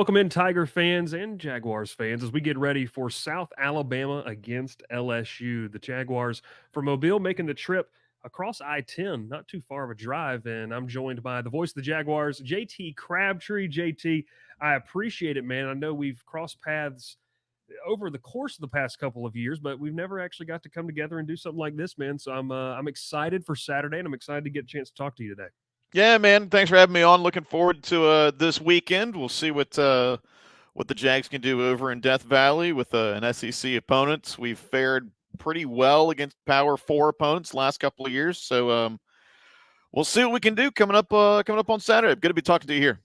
Welcome in, Tiger fans and Jaguars fans, as we get ready for South Alabama against LSU. The Jaguars from Mobile making the trip across I-10, not too far of a drive. And I'm joined by the voice of the Jaguars, JT Crabtree. JT, I appreciate it, man. I know we've crossed paths over the course of the past couple of years, but we've never actually got to come together and do something like this, man. So I'm excited for Saturday, and I'm excited to get a chance to talk to you today. Yeah, man. Thanks for having me on. Looking forward to this weekend. We'll see what the Jags can do over in Death Valley with an SEC opponent. We've fared pretty well against Power Four opponents last couple of years, so we'll see what we can do coming up on Saturday. Good to be talking to you here.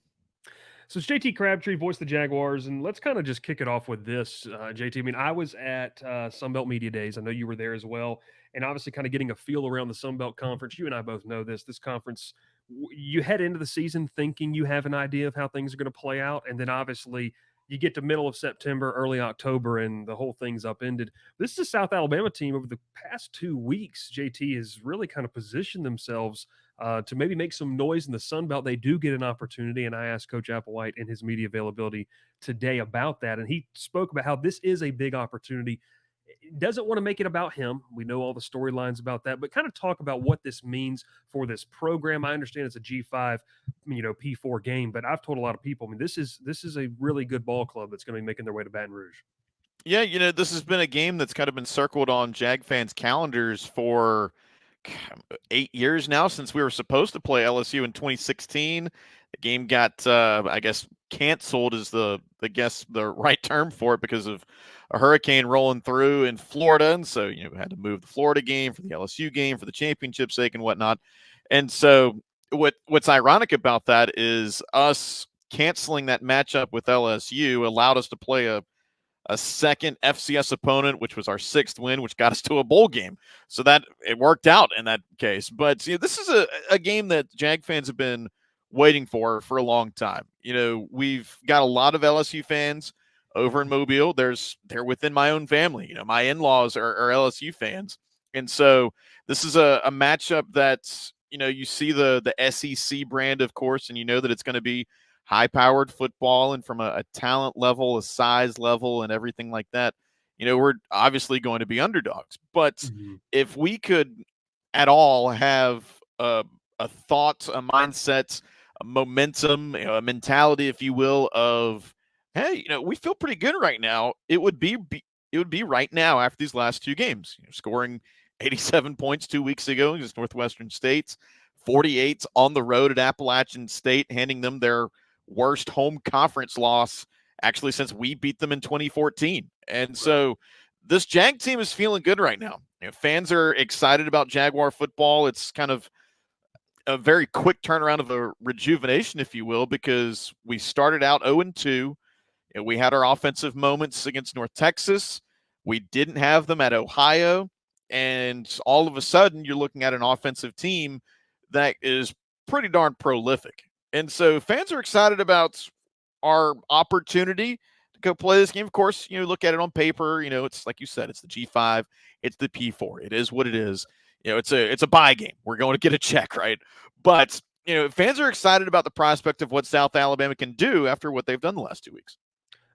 So it's JT Crabtree, voice of the Jaguars, and let's kind of just kick it off with this, JT. I mean, I was at Sunbelt Media Days. I know you were there as well, and obviously, kind of getting a feel around the Sunbelt Conference. You and I both know this. This conference, you head into the season thinking you have an idea of how things are going to play out, and then obviously you get to middle of September, early October, and the whole thing's upended. This is a South Alabama team over the past 2 weeks. JT has really kind of positioned themselves to maybe make some noise in the Sun Belt. They do get an opportunity, and I asked Coach Applewhite in his media availability today about that, and he spoke about how this is a big opportunity. He doesn't want to make it about him. We know all the storylines about that, but kind of talk about what this means for this program. I understand it's a G5, P4 game, but I've told a lot of people, I mean, this is a really good ball club that's going to be making their way to Baton Rouge. Yeah, this has been a game that's kind of been circled on Jag fans' calendars for 8 years now since we were supposed to play LSU in 2016. The game got, I guess, canceled is the right term for it because of a hurricane rolling through in Florida, and so we had to move the Florida game for the LSU game for the championship sake and whatnot. And so what's ironic about that is us canceling that matchup with LSU allowed us to play a second FCS opponent, which was our sixth win, which got us to a bowl game. So that it worked out in that case. But this is a game that Jag fans have been waiting for a long time. We've got a lot of LSU fans over in Mobile. They're within my own family. My in-laws are LSU fans. And so this is a matchup that, you see the SEC brand, of course, and you know that it's going to be high-powered football, and from a talent level, a size level, and everything like that, we're obviously going to be underdogs. But Mhm. if we could at all have a thought, a mindset, a momentum, a mentality, if you will, of hey, we feel pretty good right now, it would be right now after these last two games, scoring 87 points 2 weeks ago against Northwestern State, 48 on the road at Appalachian State, handing them their worst home conference loss actually since we beat them in 2014. And Right. so this Jag team is feeling good right now. Fans are excited about Jaguar football. It's kind of a very quick turnaround of a rejuvenation, if you will, because we started out 0-2. We had our offensive moments against North Texas. We didn't have them at Ohio. And all of a sudden, you're looking at an offensive team that is pretty darn prolific. And so fans are excited about our opportunity to go play this game. Of course, look at it on paper. It's like you said, it's the G5, it's the P4. It is what it is. It's a buy game. We're going to get a check, right? But fans are excited about the prospect of what South Alabama can do after what they've done the last 2 weeks.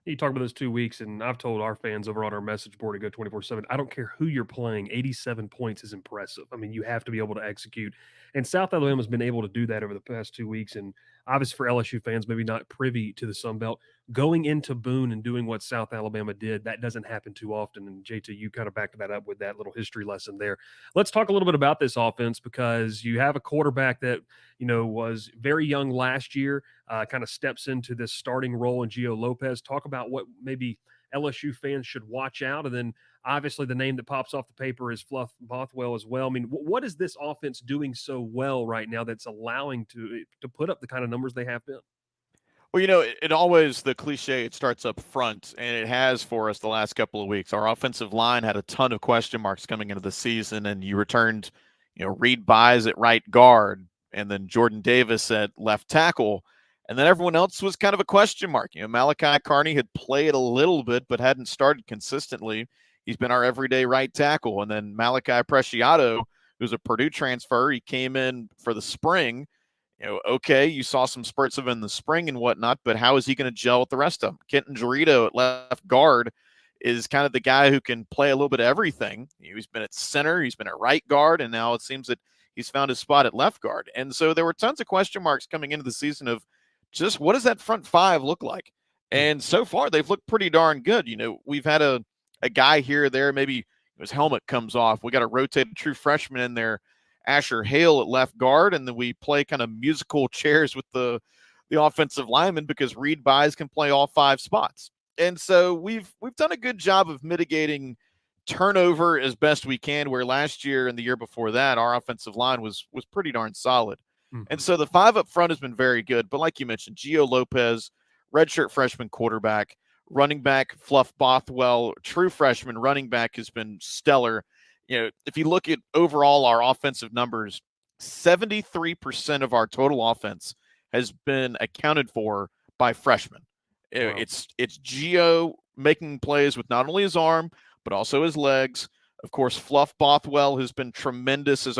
You talk about those 2 weeks, and I've told our fans over on our message board to go 24/7. I don't care who you're playing. 87 points is impressive. I mean, you have to be able to execute, and South Alabama's been able to do that over the past 2 weeks. And obviously, for LSU fans, maybe not privy to the Sun Belt, going into Boone and doing what South Alabama did, that doesn't happen too often. And JT, you kind of backed that up with that little history lesson there. Let's talk a little bit about this offense, because you have a quarterback that was very young last year, kind of steps into this starting role in Gio Lopez. Talk about what maybe LSU fans should watch out. And then obviously the name that pops off the paper is Fluff Bothwell as well. I mean, what is this offense doing so well right now that's allowing to put up the kind of numbers they have been? Well, it always, the cliche, it starts up front, and it has for us the last couple of weeks. Our offensive line had a ton of question marks coming into the season, and you returned, Reed Buys at right guard, and then Jordan Davis at left tackle, and then everyone else was kind of a question mark. Malachi Carney had played a little bit, but hadn't started consistently. He's been our everyday right tackle, and then Malachi Preciado, who's a Purdue transfer, he came in for the spring, Okay, you saw some spurts of him in the spring and whatnot, but how is he going to gel with the rest of them? Kenton Dorito at left guard is kind of the guy who can play a little bit of everything. He's been at center, he's been at right guard, and now it seems that he's found his spot at left guard. And so there were tons of question marks coming into the season of just what does that front five look like? And so far, they've looked pretty darn good. We've had a guy here or there, maybe his helmet comes off. We got a rotated true freshman in there, Asher Hale at left guard, and then we play kind of musical chairs with the offensive lineman because Reed Buys can play all 5 spots. And so we've done a good job of mitigating turnover as best we can, where last year and the year before that, our offensive line was pretty darn solid. And so the 5 up front has been very good. But like you mentioned, Gio Lopez, redshirt freshman quarterback, running back Fluff Bothwell, true freshman running back, has been stellar. If you look at overall our offensive numbers, 73% of our total offense has been accounted for by freshmen. Wow. It's Gio making plays with not only his arm, but also his legs. Of course, Fluff Bothwell has been tremendous as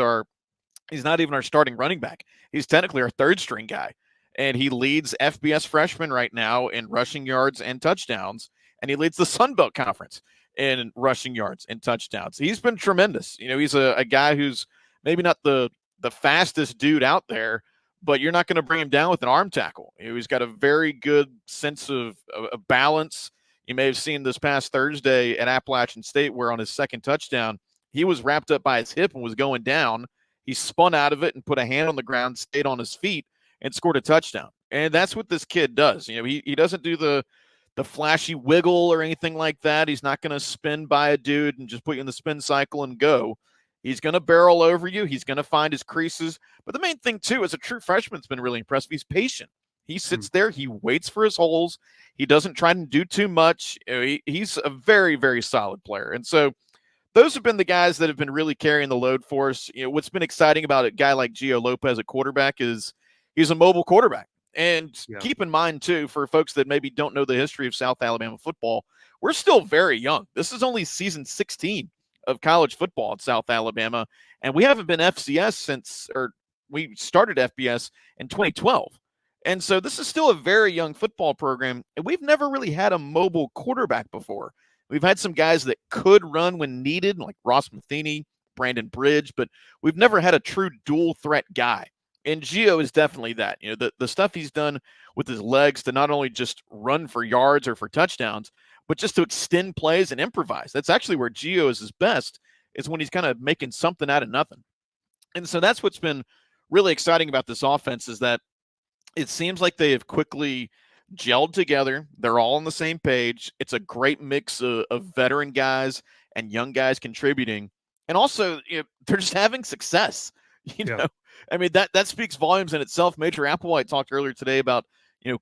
he's not even our starting running back. He's technically our 3rd string guy. And he leads FBS freshmen right now in rushing yards and touchdowns. And he leads the Sun Belt Conference in rushing yards and touchdowns. He's been tremendous. He's a guy who's maybe not the fastest dude out there, but you're not going to bring him down with an arm tackle. He's got a very good sense of balance. You may have seen this past Thursday at Appalachian State where on his 2nd touchdown, he was wrapped up by his hip and was going down. He spun out of it and put a hand on the ground, stayed on his feet, and scored a touchdown. And that's what this kid does. He doesn't do the flashy wiggle or anything like that. He's not going to spin by a dude and just put you in the spin cycle and go. He's going to barrel over you. He's going to find his creases. But the main thing, too, as a true freshman's been really impressive, he's patient. He sits there. He waits for his holes. He doesn't try to do too much. He's a very, very solid player. And so those have been the guys that have been really carrying the load for us. What's been exciting about a guy like Gio Lopez at quarterback is he's a mobile quarterback. And keep in mind, too, for folks that maybe don't know the history of South Alabama football, we're still very young. This is only season 16 of college football at South Alabama, and we haven't been FCS we started FBS in 2012. And so this is still a very young football program, and we've never really had a mobile quarterback before. We've had some guys that could run when needed, like Ross Matheny, Brandon Bridge, but we've never had a true dual threat guy. And Gio is definitely that. The stuff he's done with his legs to not only just run for yards or for touchdowns, but just to extend plays and improvise. That's actually where Gio is his best, is when he's kind of making something out of nothing. And so that's what's been really exciting about this offense, is that it seems like they have quickly gelled together. They're all on the same page. It's a great mix of veteran guys and young guys contributing. And also, they're just having success. I mean, that speaks volumes in itself. Major Applewhite talked earlier today about,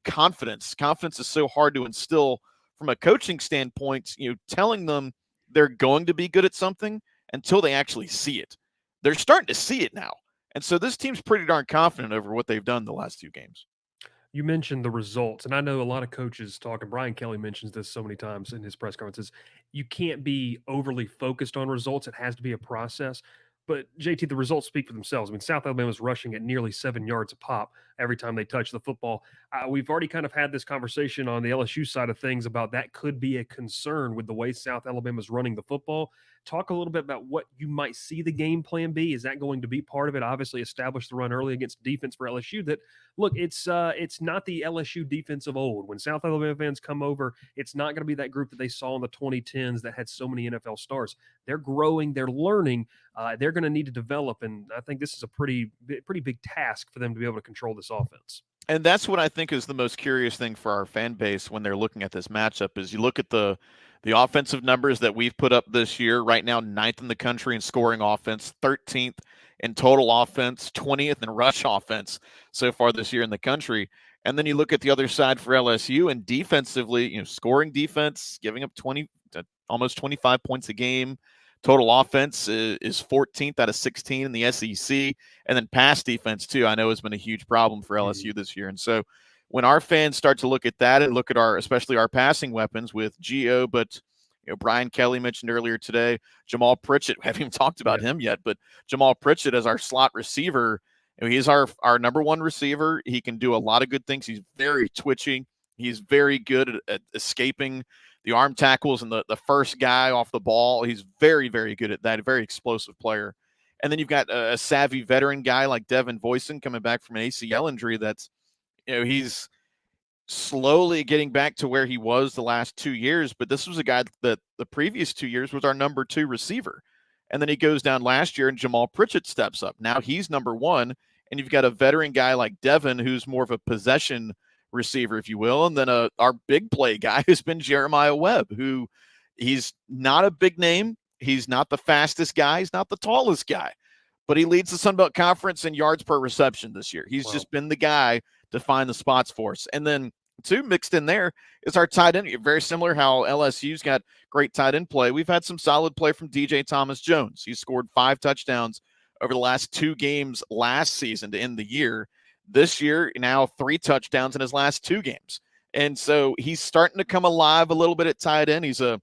confidence. Confidence is so hard to instill from a coaching standpoint, telling them they're going to be good at something until they actually see it. They're starting to see it now. And so this team's pretty darn confident over what they've done the last 2 games. You mentioned the results, and I know a lot of coaches talk, and Brian Kelly mentions this so many times in his press conferences. You can't be overly focused on results. It has to be a process. But JT, the results speak for themselves. I mean, South Alabama's rushing at nearly 7 yards a pop every time they touch the football. We've already kind of had this conversation on the LSU side of things about that could be a concern with the way South Alabama's running the football. Talk a little bit about what you might see the game plan be. Is that going to be part of it? Obviously, establish the run early against defense for LSU. That look, it's not the LSU defense of old. When South Alabama fans come over, it's not going to be that group that they saw in the 2010s that had so many NFL stars. They're growing, they're learning, they're going to need to develop, and I think this is a pretty big task for them to be able to control this offense. And that's what I think is the most curious thing for our fan base when they're looking at this matchup is you look at the offensive numbers that we've put up this year. Right now, 9th in the country in scoring offense, 13th in total offense, 20th in rush offense so far this year in the country. And then you look at the other side for LSU, and defensively, scoring defense, giving up almost 25 points a game. Total offense is 14th out of 16 in the SEC. And then pass defense, too, I know has been a huge problem for LSU this year. And so when our fans start to look at that and look at especially our passing weapons with Gio, but Brian Kelly mentioned earlier today, Jamal Pritchett, we haven't even talked about him yet, but Jamal Pritchett as our slot receiver I mean, he's our number one receiver. He can do a lot of good things. He's very twitchy. He's very good at escaping the arm tackles and the first guy off the ball. He's very, very good at that. A very explosive player. And then you've got a savvy veteran guy like Devin Voisin coming back from an ACL injury. That's, he's slowly getting back to where he was the last 2 years. But this was a guy that the previous 2 years was our number 2 receiver. And then he goes down last year and Jamal Pritchett steps up. Now he's number 1. And you've got a veteran guy like Devin, who's more of a possession receiver, if you will. And then our big play guy has been Jeremiah Webb, who he's not a big name. He's not the fastest guy. He's not the tallest guy, but he leads the Sun Belt Conference in yards per reception this year. He's just been the guy to find the spots for us. And then two mixed in there is our tight end. Very similar how LSU's got great tight end play. We've had some solid play from DJ Thomas Jones. He scored 5 touchdowns over the last 2 games last season to end the year. This year, now 3 touchdowns in his last 2 games. And so he's starting to come alive a little bit at tight end. He's a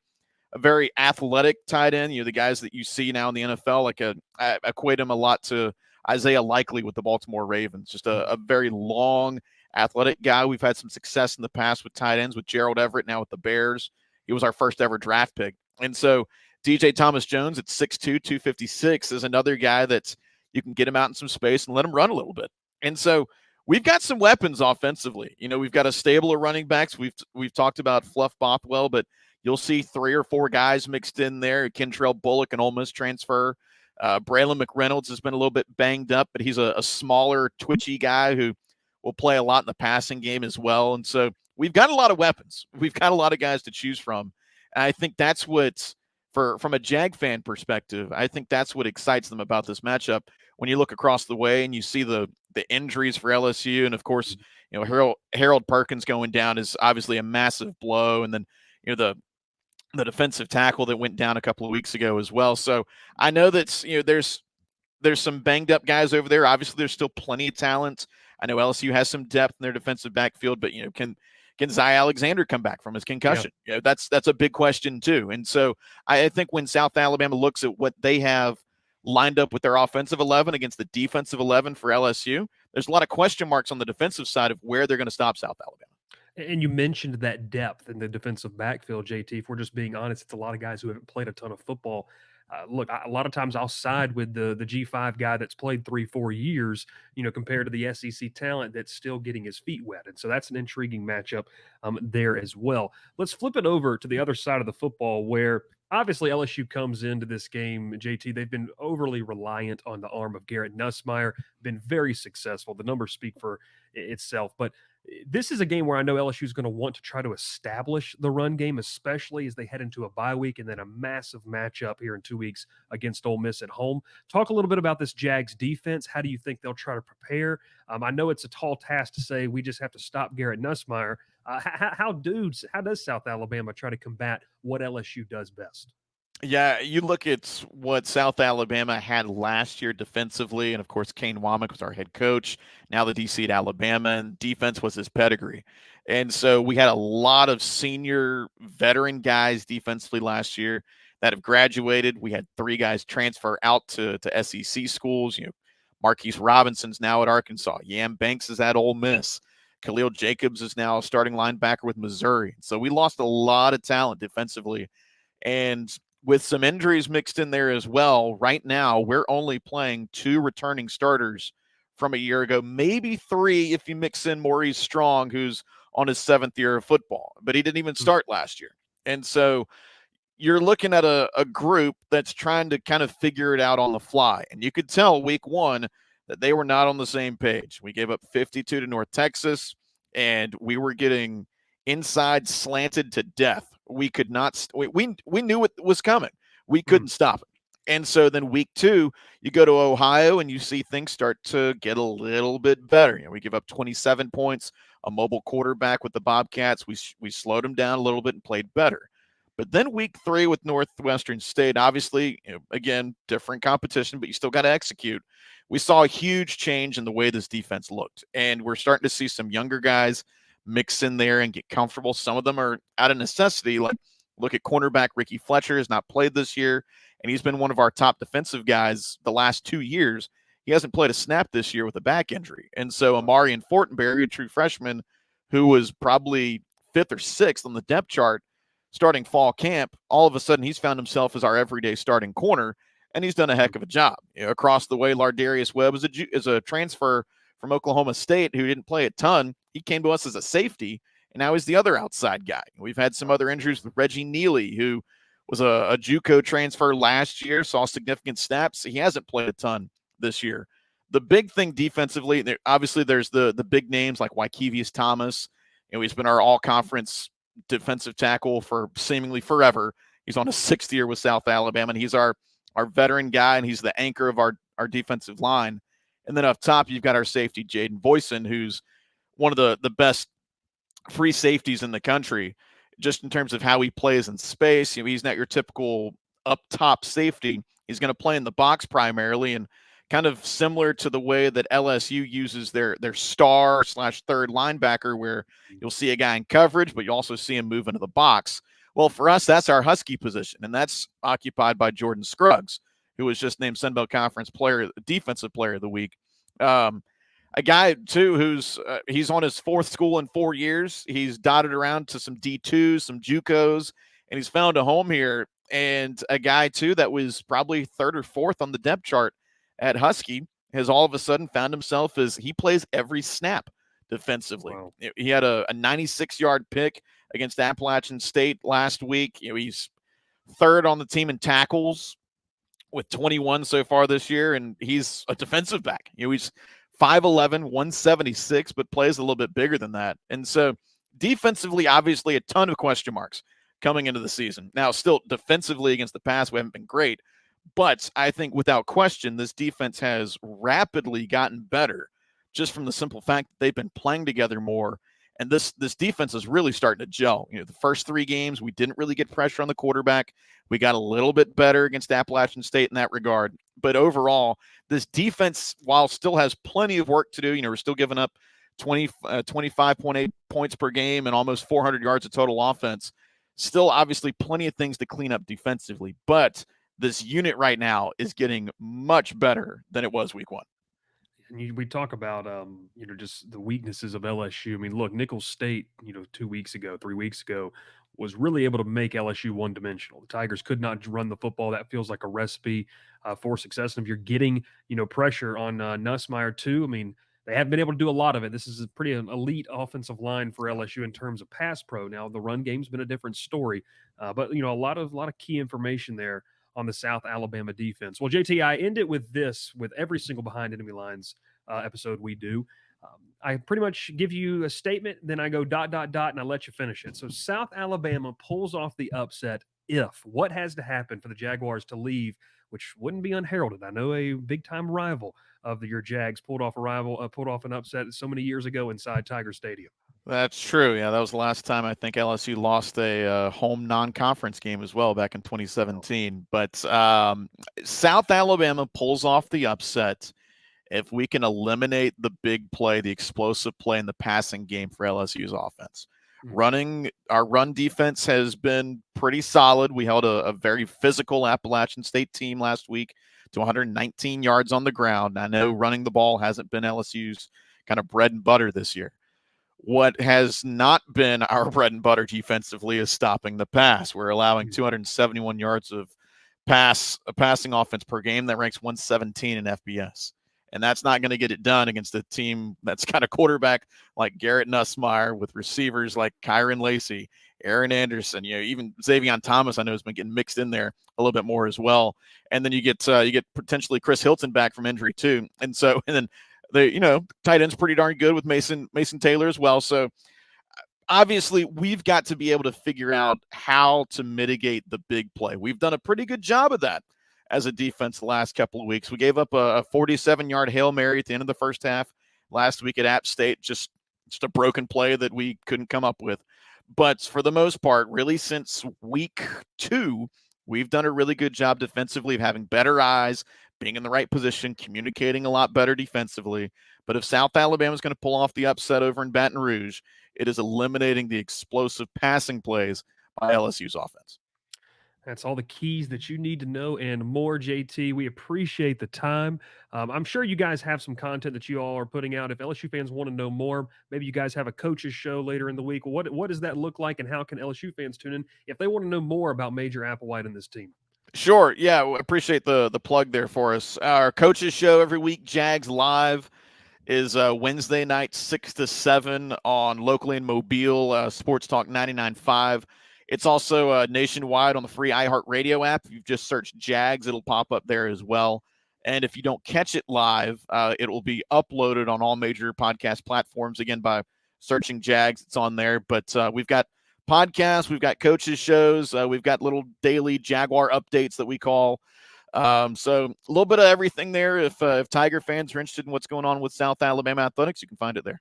very athletic tight end. The guys that you see now in the NFL, I equate him a lot to Isaiah Likely with the Baltimore Ravens. Just a very long, athletic guy. We've had some success in the past with tight ends, with Gerald Everett now with the Bears. He was our first ever draft pick. And so DJ Thomas Jones at 6'2", 256 is another guy that you can get him out in some space and let him run a little bit. And so we've got some weapons offensively. We've got a stable of running backs. We've talked about Fluff Bothwell, but you'll see 3 or 4 guys mixed in there. Kentrell Bullock, an Ole Miss transfer. Braylon McReynolds has been a little bit banged up, but he's a smaller, twitchy guy who will play a lot in the passing game as well. And so we've got a lot of weapons. We've got a lot of guys to choose from. And I think that's what, from a Jag fan perspective, I think that's what excites them about this matchup. When you look across the way and you see the injuries for LSU, and of course, Harold Perkins going down is obviously a massive blow. And then, the defensive tackle that went down a couple of weeks ago as well. So I know that, there's some banged up guys over there. Obviously, there's still plenty of talent. I know LSU has some depth in their defensive backfield, but can Zay Alexander come back from his concussion? Yeah. That's a big question too. And so I think when South Alabama looks at what they have lined up with their offensive 11 against the defensive 11 for LSU, there's a lot of question marks on the defensive side of where they're going to stop South Alabama. And you mentioned that depth in the defensive backfield, JT. If we're just being honest, it's a lot of guys who haven't played a ton of football. Look, a lot of times I'll side with the G5 guy that's played 3-4 years, compared to the SEC talent that's still getting his feet wet. And so that's an intriguing matchup there as well. Let's flip it over to the other side of the football, where obviously LSU comes into this game, JT. They've been overly reliant on the arm of Garrett Nussmeier, been very successful. The numbers speak for itself. But this is a game where I know LSU is going to want to try to establish the run game, especially as they head into a bye week and then a massive matchup here in 2 weeks against Ole Miss at home. Talk a little bit about this Jags defense. How do you think they'll try to prepare? I know it's a tall task to say we just have to stop Garrett Nussmeier. How does South Alabama try to combat what LSU does best? Yeah, you look at what South Alabama had last year defensively, and of course, Kane Womack was our head coach. Now the DC at Alabama, and defense was his pedigree. And so we had a lot of senior veteran guys defensively last year that have graduated. We had 3 guys transfer out to SEC schools. Marquise Robinson's now at Arkansas. Yam Banks is at Ole Miss. Khalil Jacobs is now a starting linebacker with Missouri. So we lost a lot of talent defensively. And with some injuries mixed in there as well, right now we're only playing 2 returning starters from a year ago, maybe 3 if you mix in Maurice Strong, who's on his 7th year of football, but he didn't even start last year. And so you're looking at a group that's trying to kind of figure it out on the fly. And you could tell week 1 that they were not on the same page. We gave up 52 to North Texas, and we were getting inside slanted to death. We could not we knew it was coming. We couldn't stop it. And so then week 2, you go to Ohio and you see things start to get a little bit better. We give up 27 points, a mobile quarterback with the Bobcats. We slowed them down a little bit and played better. But then week 3 with Northwestern State, obviously, again, different competition, but you still got to execute. We saw a huge change in the way this defense looked. And we're starting to see some younger guys mix in there and get comfortable. Some of them are out of necessity. Like, look at cornerback Ricky Fletcher, has not played this year, and he's been one of our top defensive guys the last 2 years. he hasn't played a snap this year with a back injury. And so Amari and Fortenberry, a true freshman who was probably 5th or 6th on the depth chart starting fall camp, all of a sudden he's found himself as our everyday starting corner, and he's done a heck of a job. Across the way, Lardarius Webb is a transfer from Oklahoma State who didn't play a ton. He came to us as a safety, and now he's the other outside guy. We've had some other injuries with Reggie Neely, who was a JUCO transfer last year, saw significant snaps. He hasn't played a ton this year. The big thing defensively, obviously there's the big names like Wykevius Thomas. He's been our all-conference defensive tackle for seemingly forever. He's on his 6th year with South Alabama, and he's our veteran guy, and he's the anchor of our defensive line. And then up top, you've got our safety, Jaden Boyson, who's one of the best free safeties in the country, just in terms of how he plays in space. He's not your typical up-top safety. He's going to play in the box primarily, and kind of similar to the way that LSU uses their star/third linebacker, where you'll see a guy in coverage, but you also see him move into the box. Well, for us, that's our Husky position, and that's occupied by Jordan Scruggs, who was just named Sun Belt Conference Defensive Player of the Week. A guy, too, he's on his 4th school in 4 years. He's dotted around to some D2s, some JUCOs, and he's found a home here. And a guy, too, that was probably 3rd or 4th on the depth chart at Husky has all of a sudden found himself as he plays every snap defensively. Wow. He had a 96-yard pick against Appalachian State last week. He's 3rd on the team in tackles with 21 so far this year, and he's a defensive back. He's 5'11", 176, but plays a little bit bigger than that. And so defensively, obviously a ton of question marks coming into the season. Now, still defensively against the pass, we haven't been great, but I think without question, this defense has rapidly gotten better just from the simple fact that they've been playing together more. And this defense is really starting to gel. The first 3 games, we didn't really get pressure on the quarterback. We got a little bit better against Appalachian State in that regard. But overall, this defense, while still has plenty of work to do, we're still giving up 25.8 points per game and almost 400 yards of total offense. Still, obviously, plenty of things to clean up defensively. But this unit right now is getting much better than it was week 1. And we talk about, just the weaknesses of LSU. I mean, look, Nicholls State, 3 weeks ago, was really able to make LSU one-dimensional. The Tigers could not run the football. That feels like a recipe for success. And if you're getting, pressure on Nussmeier too, I mean, they haven't been able to do a lot of it. This is a pretty elite offensive line for LSU in terms of pass pro. Now, the run game's been a different story, but a lot of key information there on the South Alabama defense. Well, JT, I end it with this, with every single Behind Enemy Lines episode we do. I pretty much give you a statement, then I go ... and I let you finish it. So South Alabama pulls off the upset if. What has to happen for the Jaguars to leave, which wouldn't be unheralded? I know a big-time rival of your Jags pulled off an upset so many years ago inside Tiger Stadium. That's true. Yeah, that was the last time I think LSU lost a home non-conference game as well back in 2017. But South Alabama pulls off the upset if we can eliminate the big play, the explosive play in the passing game for LSU's offense. Our run defense has been pretty solid. We held a very physical Appalachian State team last week to 119 yards on the ground. I know running the ball hasn't been LSU's kind of bread and butter this year. What has not been our bread and butter defensively is stopping the pass. We're allowing 271 yards of passing offense per game. That ranks 117 in FBS. And that's not going to get it done against a team that's got a quarterback like Garrett Nussmeier with receivers like Kyron Lacey, Aaron Anderson, even Xavier Thomas, I know, has been getting mixed in there a little bit more as well. And then you get potentially Chris Hilton back from injury too. And then the tight end's pretty darn good with Mason Taylor as well. So obviously we've got to be able to figure out how to mitigate the big play. We've done a pretty good job of that as a defense the last couple of weeks. We gave up a 47-yard Hail Mary at the end of the first half last week at App State, just a broken play that we couldn't come up with. But for the most part, really since week 2, we've done a really good job defensively of having better eyes, being in the right position, communicating a lot better defensively. But if South Alabama is going to pull off the upset over in Baton Rouge, it is eliminating the explosive passing plays by LSU's offense. That's all the keys that you need to know and more, JT. We appreciate the time. I'm sure you guys have some content that you all are putting out. If LSU fans want to know more, maybe you guys have a coaches show later in the week. What does that look like, and how can LSU fans tune in if they want to know more about Major Applewhite and this team? Sure. Yeah, appreciate the plug there for us. Our coaches show every week, Jags Live, is Wednesday night, 6 to 7 on locally in Mobile, Sports Talk 99.5. It's also nationwide on the free iHeartRadio app. If you've just searched Jags, it'll pop up there as well. And if you don't catch it live, it will be uploaded on all major podcast platforms, again, by searching Jags. It's on there. But we've got podcasts, we've got coaches shows, we've got little daily Jaguar updates that we call. So a little bit of everything there. If Tiger fans are interested in what's going on with South Alabama athletics, you can find it there.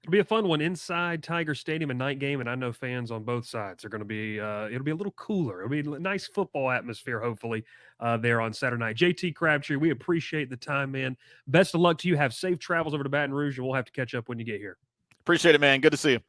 It'll be a fun one inside Tiger Stadium, a night game, and I know fans on both sides are going to be. It'll be a little cooler. It'll be a nice football atmosphere, hopefully, there on Saturday night. JT Crabtree, we appreciate the time, man. Best of luck to you. Have safe travels over to Baton Rouge, and we'll have to catch up when you get here. Appreciate it, man. Good to see you.